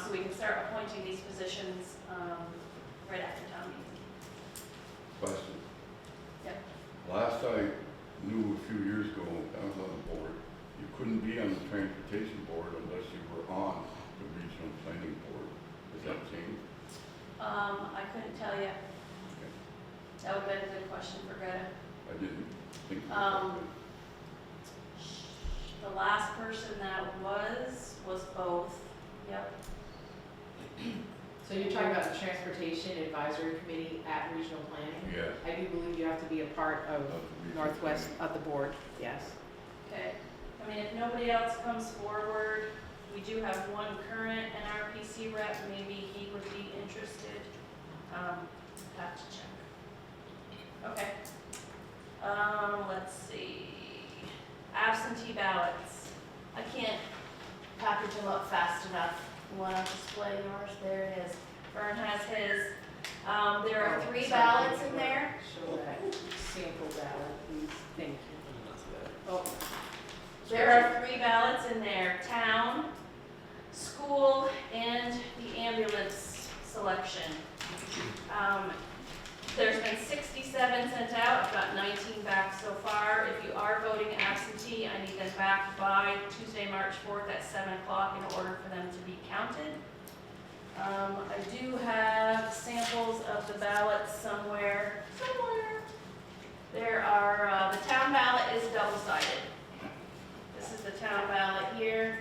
So we can start appointing these positions right after town meeting. Question. Yep. Last I knew a few years ago, I was on the board, you couldn't be on the transportation board unless you were on the regional planning board. Has that changed? I couldn't tell you. Okay. That would have been a good question for Greta. I didn't think it was. The last person that was both. Yep. So you're talking about the Transportation Advisory Committee at Regional Planning? Yeah. I do believe you have to be a part of Of the regional Northwest, planning. of the board, yes. Okay. I mean, if nobody else comes forward, we do have one current NRPC rep. Maybe he would be interested. Have to check. Okay. Let's see. Absentee ballots. I can't package them up fast enough. You want to display yours? There it is. Vern has his. There are 3 Sorry, ballots you in can there. Show that sample ballot, please. Thank you. Oh, There are 3 ballots in there: town, school, and the ambulance selection. There's been 67 sent out. I've got 19 back so far. If you are voting absentee, I need them back by Tuesday, March 4th at 7 o'clock in order for them to be counted. I do have samples of the ballots somewhere. There are, the town ballot is double-sided. This is the town ballot here.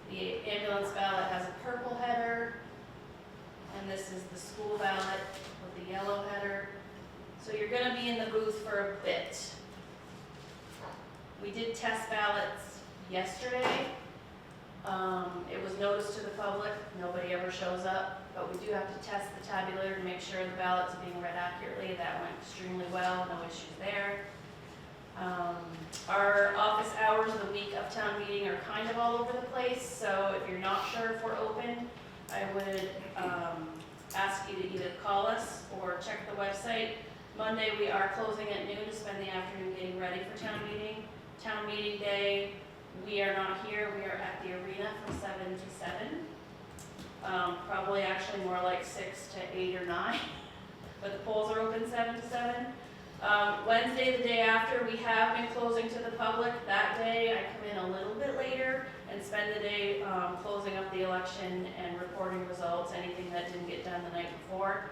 The ambulance ballot has a purple header, and this is the school ballot with the yellow header. So you're gonna be in the booth for a bit. We did test ballots yesterday. It was noticed to the public, nobody ever shows up, but we do have to test the tabulator to make sure the ballot's being read accurately. That went extremely well, no issues there. Our office hours the week of town meeting are kind of all over the place, so if you're not sure if we're open, I would ask you to either call us or check the website. Monday, we are closing at noon to spend the afternoon getting ready for town meeting. Town meeting day, we are not here, we are at the arena from 7 to 7. Probably actually more like 6 to 8 or 9, but the polls are open 7 to 7. Wednesday, the day after, we have been closing to the public. That day, I come in a little bit later and spend the day closing up the election and reporting results, anything that didn't get done the night before.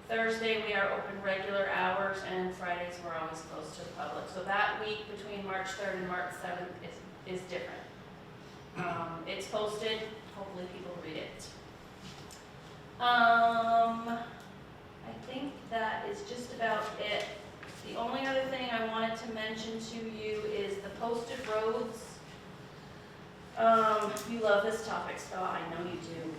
Thursday, we are open regular hours, and Fridays, we're always closed to the public. So that week between March 3rd and March 7th is different. It's posted. Hopefully people read it. I think that is just about it. The only other thing I wanted to mention to you is the posted roads. You love this topic, Scott, I know you do.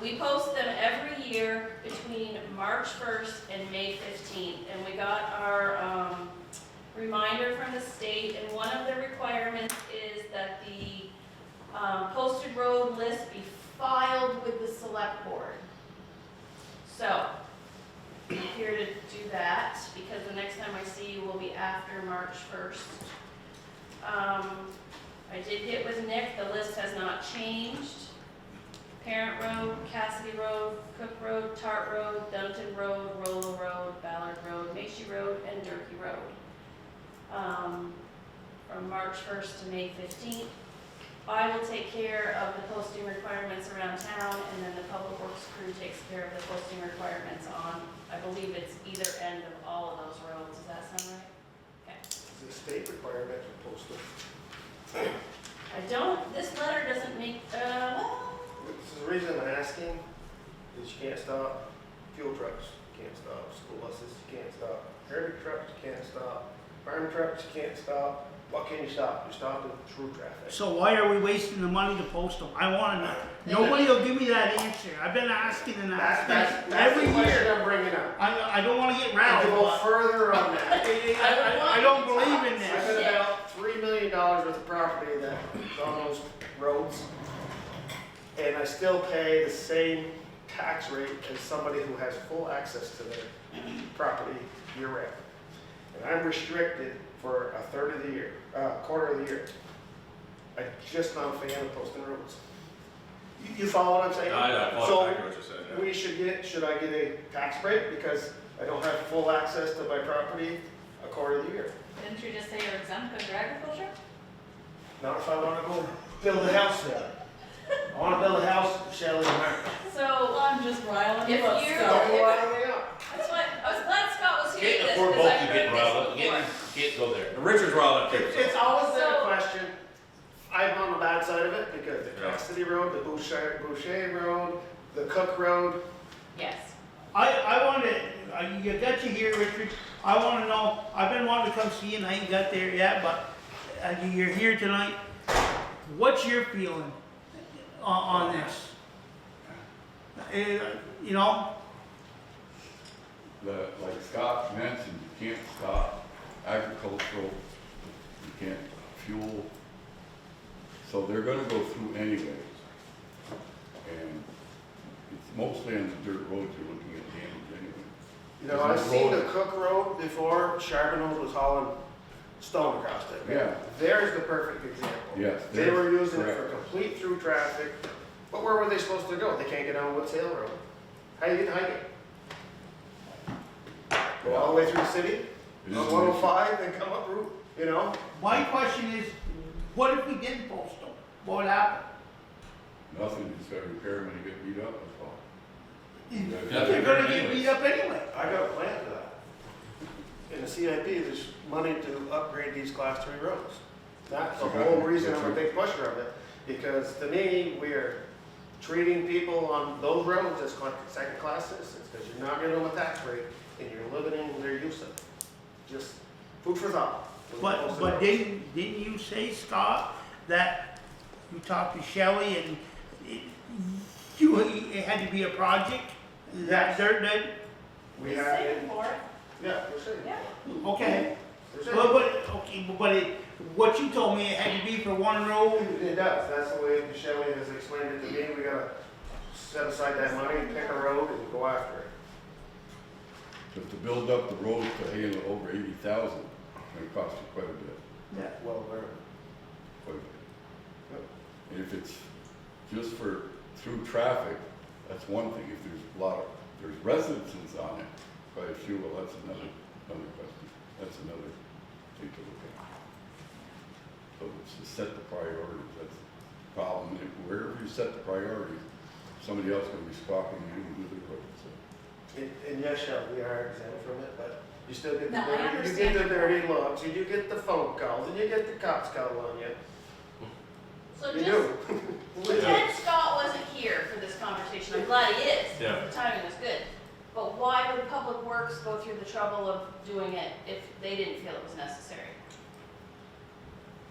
We post them every year between March 1st and May 15th, and we got our reminder from the state, and one of the requirements is that the posted road list be filed with the select board. So, I'm here to do that, because the next time I see you will be after March 1st. I did get with Nick, the list has not changed. Parent Road, Cassidy Road, Cook Road, Tart Road, Dunton Road, Rollo Road, Ballard Road, Macy Road, and Durkey Road. From March 1st to May 15th. I will take care of the posting requirements around town, and then the Public Works crew takes care of the posting requirements on, I believe it's either end of all of those roads. Does that sound right? Okay. Is it a state requirement to post it? I don't, this letter doesn't make, well, The reason I'm asking is you can't stop fuel trucks, you can't stop school buses, you can't stop garbage trucks, you can't stop farm trucks, you can't stop. What can you stop? You're stopping through traffic. So why are we wasting the money to post them? I wanna know. Nobody will give me that answer. I've been asking and asking That's every the question year. I'm bringing up. I don't wanna get And rattled, to go but further on that, I don't believe in I this. got about $3 million worth of property that's on those roads, and I still pay the same tax rate as somebody who has full access to their property year-round. And I'm restricted for a third of the year, quarter of the year. I'm just not a fan of posting roads. You follow what I'm saying? I follow So, exactly what you're saying, yeah. should I get a tax break because I don't have full access to my property a quarter of the year? Didn't you just say you're exempt because you're agriculture? Not if I wanna go build a house there. I wanna build a house, Shelley and Mark. so, I'm just riling If you up, you- Scott. Don't rile me up. that's what, I was glad Scott was here Can't this, afford because both I've you heard getting riled up, this before. can't go there. And Richard's riled up too. It's always been a So- question. I'm on the bad side of it because the Yeah. Cassidy Road, the Boucher Road, the Cook Road. Yes. I wanna, you got you here, Richard. I wanna know, I've been wanting to come see you and I ain't got there yet, but you're here tonight. What's your feeling on this? You know, Like Scott mentioned, you can't stop agricultural, you can't fuel, so they're gonna go through anyway. And it's mostly on the dirt roads you're looking at damage anyway. You know, I've seen the Cook Road before, Charbonneau was hauling stone across it. Yeah. There's the perfect example. Yes, They were using it correct. for complete through traffic, but where were they supposed to go? They can't get on Woods Hill Road. How you get Highgate? Go all the way through the city, It on is an 105, and come up route, you know? my question is, what if we didn't post them? What would happen? Nothing, you just gotta repair them when you get beat up, that's all. Yeah. They're gonna get beat up anyway. I got a plan for that. In the CIP, there's money to upgrade these class 3 roads. That's the whole reason I'm a big pusher of it, because to me, we're treating people on those roads as second class citizens, because you're not giving them a tax rate, and you're limiting their use of it. Just food for thought. But didn't you say, Scott, that you talked to Shelley and it had to be a project? Yes. That, We He's have, saving for it. yeah, we're saying. Yeah. okay. We're saying. What you told me, it had to be for one road. It does, that's the way Shelley has explained it to me, we gotta set aside that money, pick a road and go after it. But to build up the roads to handle over 80,000, it costs you quite a bit, Yeah. Well, there. quite a bit. And if it's just for through traffic, that's one thing. If there's there's residences on it, quite a few, well, that's another question. That's another thing to look at. So it's to set the priorities, that's the problem. And wherever you set the priorities, somebody else is gonna be squawking you and do the road, so. And yes, Shelley, we are exempt from it, but you still get the No, I dirty, you understand get the your dirty looks, and you get the phone calls, and you get the cops calling on you. So You just, do. pretend Scott wasn't here for this conversation, I'm glad he is, Yeah. the timing was good. But why would Public Works go through the trouble of doing it if they didn't feel it was necessary?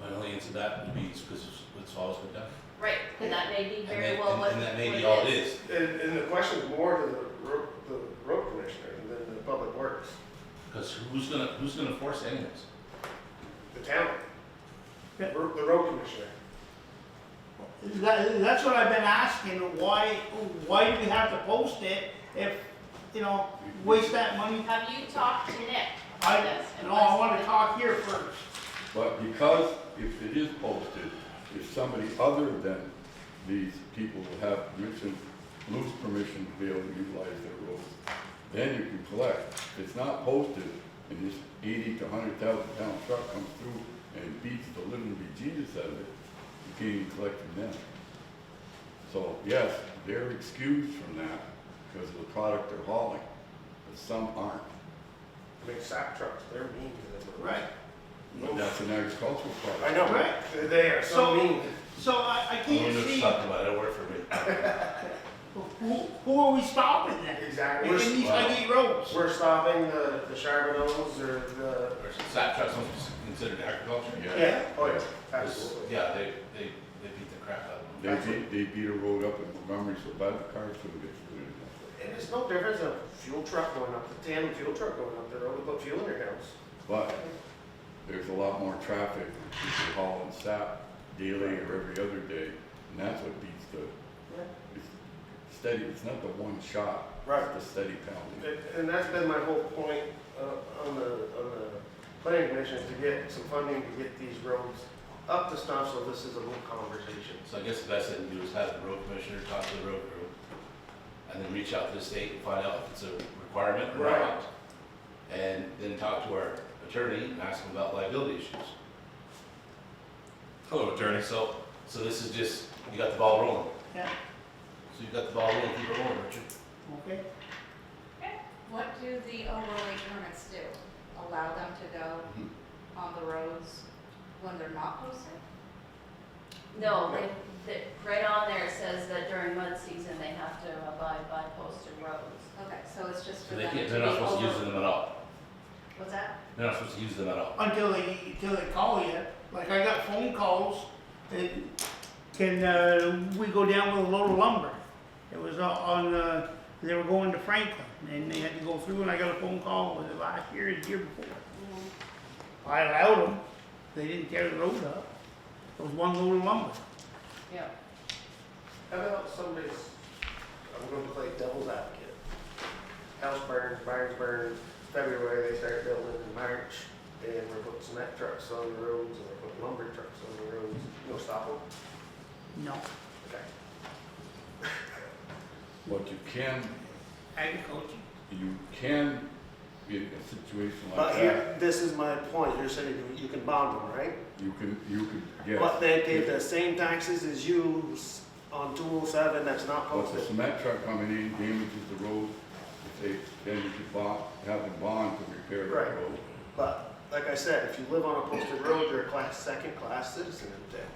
My only answer to that would be because it's always been done. Right, and that may be And very then- well what and that may what be all it is. And the question's more to the road commissioner than the public works, Because who's gonna force anyways? the town, Yeah. the road commissioner. That's what I've been asking, why do we have to post it if, waste that money? Have you talked to Nick about this? And No, I what's wanna the- talk here first. But because if it is posted, if somebody other than these people who have permission, loose permission to be able to utilize their roads, then you can collect. If it's not posted and this 80 to 100,000 pound truck comes through and beats the living bejesus out of it, you can't even collect from them. So yes, they're excused from that because of the product they're hauling, but some aren't. I mean, sack trucks, they're mean to them. Right. That's an agricultural I product. know, Right. they are so So- mean. So I I can't don't know what see, you're talking about, it'll work for me. who are we stopping then? Exactly. In these Highgate roads? We're stopping the Charbonneaus or the, Or sack trucks don't considered agriculture? yeah, oh yeah, absolutely. Yeah, they beat the crap out of them. They beat a road up in Montgomery so bad the cars couldn't get through it. And it's no difference than a fuel truck going up, the tandem fuel truck going up the road to put fuel in your house. But there's a lot more traffic, people hauling sap daily or every other day, and that's what beats the, it's steady, it's not the one shot, Right. it's the steady pounding. And that's been my whole point on the planning commission, is to get some funding to get these roads up to snuff, so this is a little conversation. So I guess the best thing to do is have the road commissioner talk to the road crew, and then reach out to the state and find out if it's a requirement or Right. not. And then talk to our attorney and ask him about liability issues. Hello, attorney. So this is just, you got the ball rolling. Yeah, So you got the ball rolling, keep it rolling, Richard. okay. What do the overlay permits do? Allow them to go on the roads when they're not posted? No, right on there it says that during mud season, they have to abide by posted roads. Okay, so it's just So for they them to can't, be they're not supposed to use over. them at all. What's that? They're not supposed to use them at all. Until they call you. Like I got phone calls that can we go down with a load of lumber? It was they were going to Franklin and they had to go through and I got a phone call, was it last year or the year before? I allowed them. They didn't tear the road up. It was one load of lumber. Yeah. How about somebody's, I'm going to play devil's advocate. House burns, barns burn, February they start building in March, and we're putting cement trucks on the roads, and we're putting lumber trucks on the roads. You'll stop them? No, Okay. What you can, agriculture. you can get a situation like But that, here, this is my point, you're saying you can bond them, right? you can, yes. But they pay the same taxes as you on 207 that's not But the posted. cement truck coming in damages the road, then you could have them bond to repair the Right. road. But, like I said, if you live on a posted road, you're a second class citizen in town.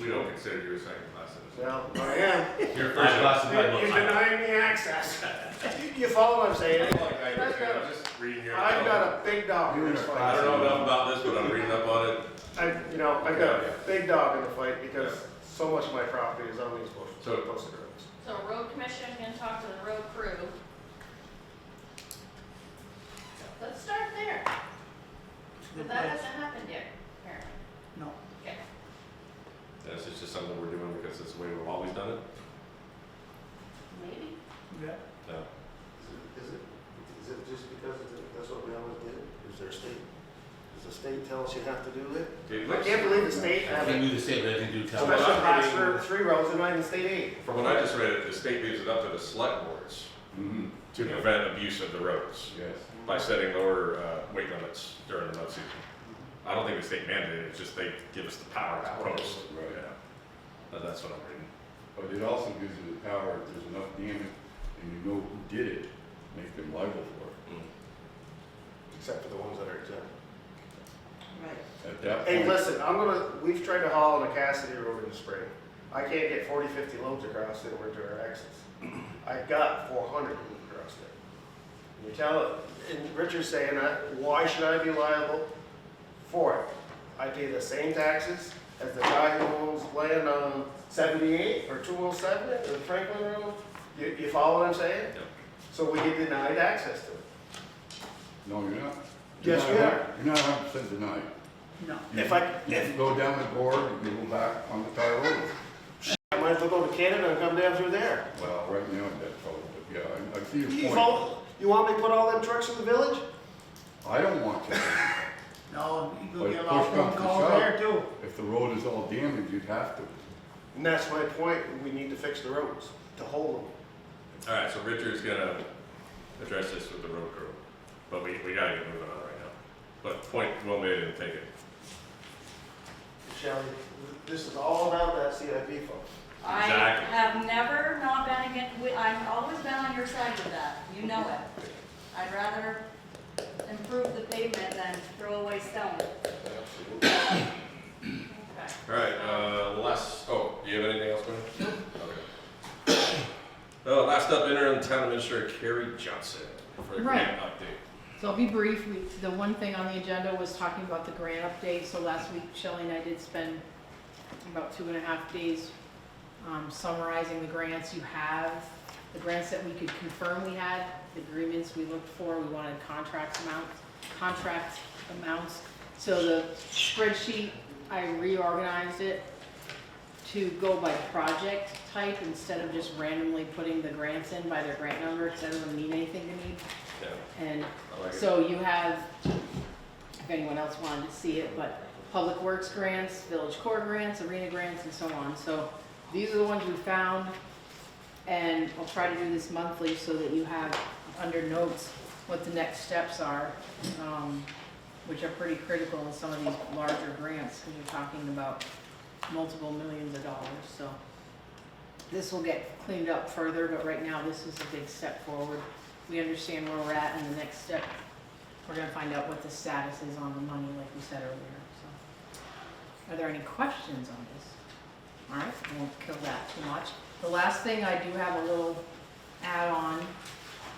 We don't consider you a second class citizen. Well, I am. You're first class in my You're book. denying me access. You follow what I'm saying? I'm just reading your. I've got a big dog in this I fight. don't know enough about this, but I'm reading up on it. I've got a big dog in the fight because so much of my property is on these posted roads. So road commission can talk to the road crew. Let's start there, but that hasn't happened yet, apparently. No. Okay. This is just something we're doing because it's the way we've always done it. Maybe. Yeah. No. Is it just because that's what we always did? Is there a state? Does the state tell us you have to do it? I can't believe the state I has think a we do the same, but I think do tell special us. class for 3 roads and not even state aid. From what I just read, it, the state leaves it up to the select boards to prevent abuse of the roads Yes. by setting lower weight limits during the mud season. I don't think the state mandated it, it's just they give us the power to post. Right. Yeah. That's what I'm reading. But it also gives you the power, if there's enough damage and you know who did it, make them liable for it. Except for the ones that are exempt. Right. At that Hey, point, listen, we've tried to haul on a Cassidy road in the spring. I can't get 40, 50 loads across it over to our exits. I got 400 loads across there. You tell it, and Richard's saying that, why should I be liable for it? I pay the same taxes as the guy who owns land on 78 or 207 or Franklin Road. You follow what I'm saying? Yep. So we get denied access to it. no, you're not. Yes, we are. You're not 100% denied. No. You can go down the board, you can go back on the tar road. I might as well go to Canada and come down through there. Well, right now, that's trouble, but yeah, I see your You point. follow, you want me to put all them trucks in the village? I don't want to. No, you But could get a push lot of phone comes to calls shove. there too. If the road is all damaged, you'd have to. And that's my point, we need to fix the roads, to hold them. All right, so Richard's gonna address this with the road crew, but we gotta get moving on right now. But point well made and taken. Shelley, this is all about that CIP fund. I Exactly. have never not been against, I've always been on your side with that, you know it. I'd rather improve the pavement than throw away stone. Absolutely. All right, do you have anything else, Glenn? Okay. Last up, interim town administrator Carrie Johnson for the grant update. So I'll be brief. The one thing on the agenda was talking about the grant update. So last week, Shelley and I did spend about 2.5 days summarizing the grants you have, the grants that we could confirm we had, the agreements we looked for. We wanted contract amounts. So the spreadsheet, I reorganized it to go by project type instead of just randomly putting the grants in by their grant number, because that doesn't mean anything to me. Yeah, And I like it. so you have, if anyone else wanted to see it, but public works grants, village core grants, arena grants, and so on. So these are the ones we found, and I'll try to do this monthly so that you have under notes what the next steps are, which are pretty critical in some of these larger grants, because you're talking about multiple millions of dollars. So this will get cleaned up further, but right now this is a big step forward. We understand where we're at, and the next step, we're gonna find out what the status is on the money, like we said earlier. So, are there any questions on this? All right, I won't kill that too much. The last thing, I do have a little add-on.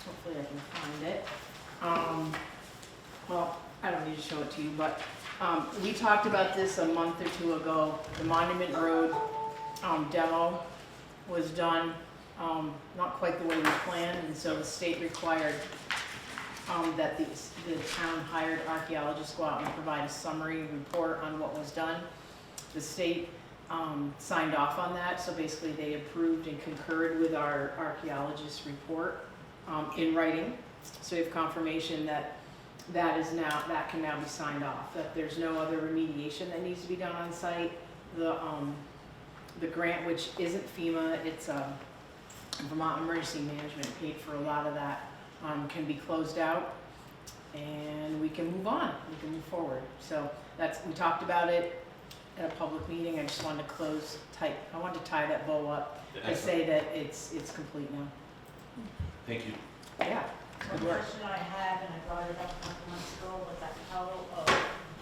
Hopefully I can find it. Well, I don't need to show it to you, but we talked about this a month or two ago. The Monument Road demo was done not quite the way we planned, and so the state required that the town hired archaeologists go out and provide a summary report on what was done. The state signed off on that, so basically they approved and concurred with our archaeologist's report in writing. So we have confirmation that that can now be signed off, that there's no other remediation that needs to be done on site. The grant, which isn't FEMA, it's Vermont Emergency Management, paid for a lot of that, can be closed out, and we can move on, we can move forward. So we talked about it at a public meeting. I just wanted to I wanted to tie that bow up. I say that it's complete now. Thank you. Yeah, One good work. question I have, and I brought it up a couple months ago, with that pile of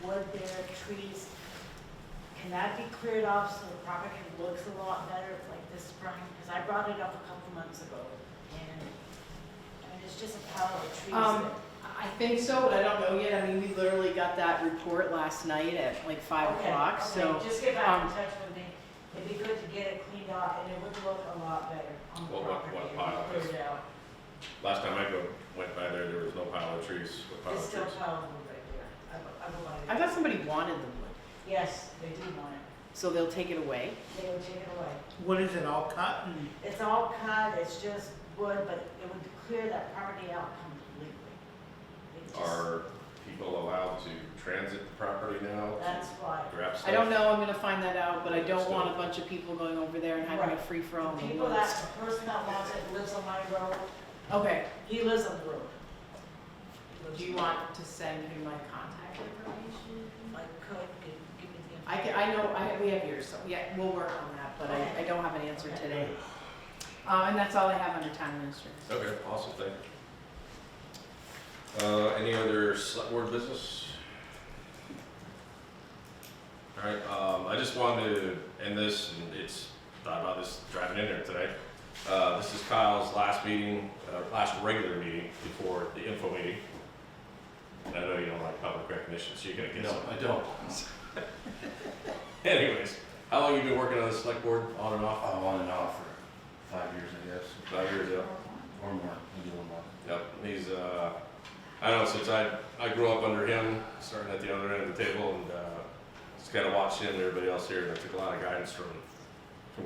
wood there, trees, can that be cleared off so the property looks a lot better like this spring? Because I brought it up a couple months ago, and it's just a pile of trees there. I think so, but I don't know yet. I mean, we literally got that report last night at like 5 o'clock, so. Okay, just get back in touch with me. It'd be good to get it cleaned off, and it would look a lot better on the What property. if we pile is- cleared it out. Last time I went by there was no pile of trees. What pile There's of still trees? pile of wood right there. I would like I it. thought somebody wanted the wood, Yes, they do want it. so they'll take it away. They would take it away. What is it, all cut and? It's all cut, it's just wood, but it would clear that property out completely. It just- Are people allowed to transit the property now? That's why. Grab stuff? I don't know, I'm gonna find that out, but I don't want a bunch of people going over there and having a Right. free-for-all in the People woods. the person that wants it lives on my road, Okay, he lives on the road. He lives do you on want to send him my contact information? the road. I could, give me the I information. we have yours, so yeah, we'll work on that, but Okay. I don't have an answer Okay. today. And that's all I have under town administrator. Okay, awesome, thank you. Any other select board business? All right, I just wanted to end this, and thought about this driving in there today. This is Kyle's last meeting, last regular meeting before the info meeting. And I know you don't like public recognition, so you're gonna get No, some. I don't. Anyways, how long you been working on the select board, on and off? On and off for 5 years, I guess, 5 years, yeah. or more, maybe a little more. Yep, he's, I don't know, since I grew up under him, starting at the other end of the table, and just kind of watched him and everybody else here, and I took a lot of guidance from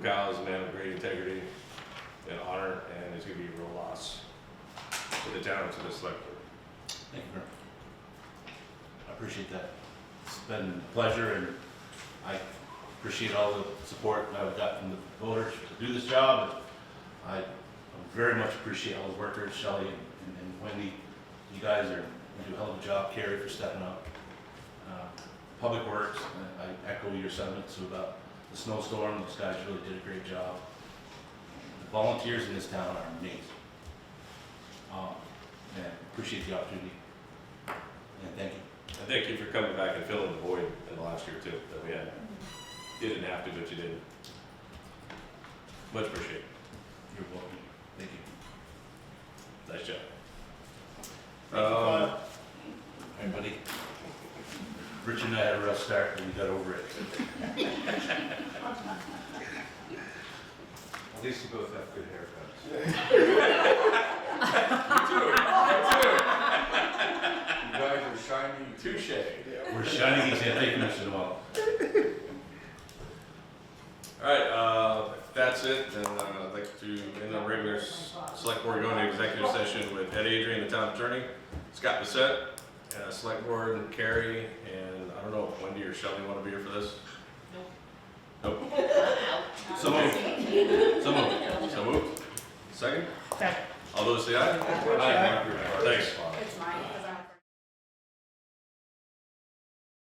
Kyle. He's a man of great integrity and honor, and he's gonna be a real loss to the town and to the select board. Thank you very much. I appreciate that. It's been a pleasure, and I appreciate all the support that I've got from the voters to do this job. And I very much appreciate all the workers, Shelley and Wendy. You guys you do a hell of a job. Carrie for stepping up. Public Works, I echo your sentiments about the snowstorm. Those guys really did a great job. The volunteers in this town are amazing. And appreciate the opportunity. thank you for coming back and filling the void in the last year too, that we had. You didn't have to, but you did. Much appreciated. You're welcome. Thank you. Nice job. Thank you, Kyle. All right, buddy. Rich and I had a rough start, but we got over it. At least you both have good haircuts. You guys are shiny. Touche. We're shining these anti-commission off. All right, if that's it, then I'd like to end the regular select board, go into executive session with Ed Adrian, the town attorney, Scott Bissett, select board, and Carrie, and I don't know, Wendy or Shelley want to be here for this? Nope. So moved. So moved. So moved. Second? Second. All those say aye? Aye. Thanks.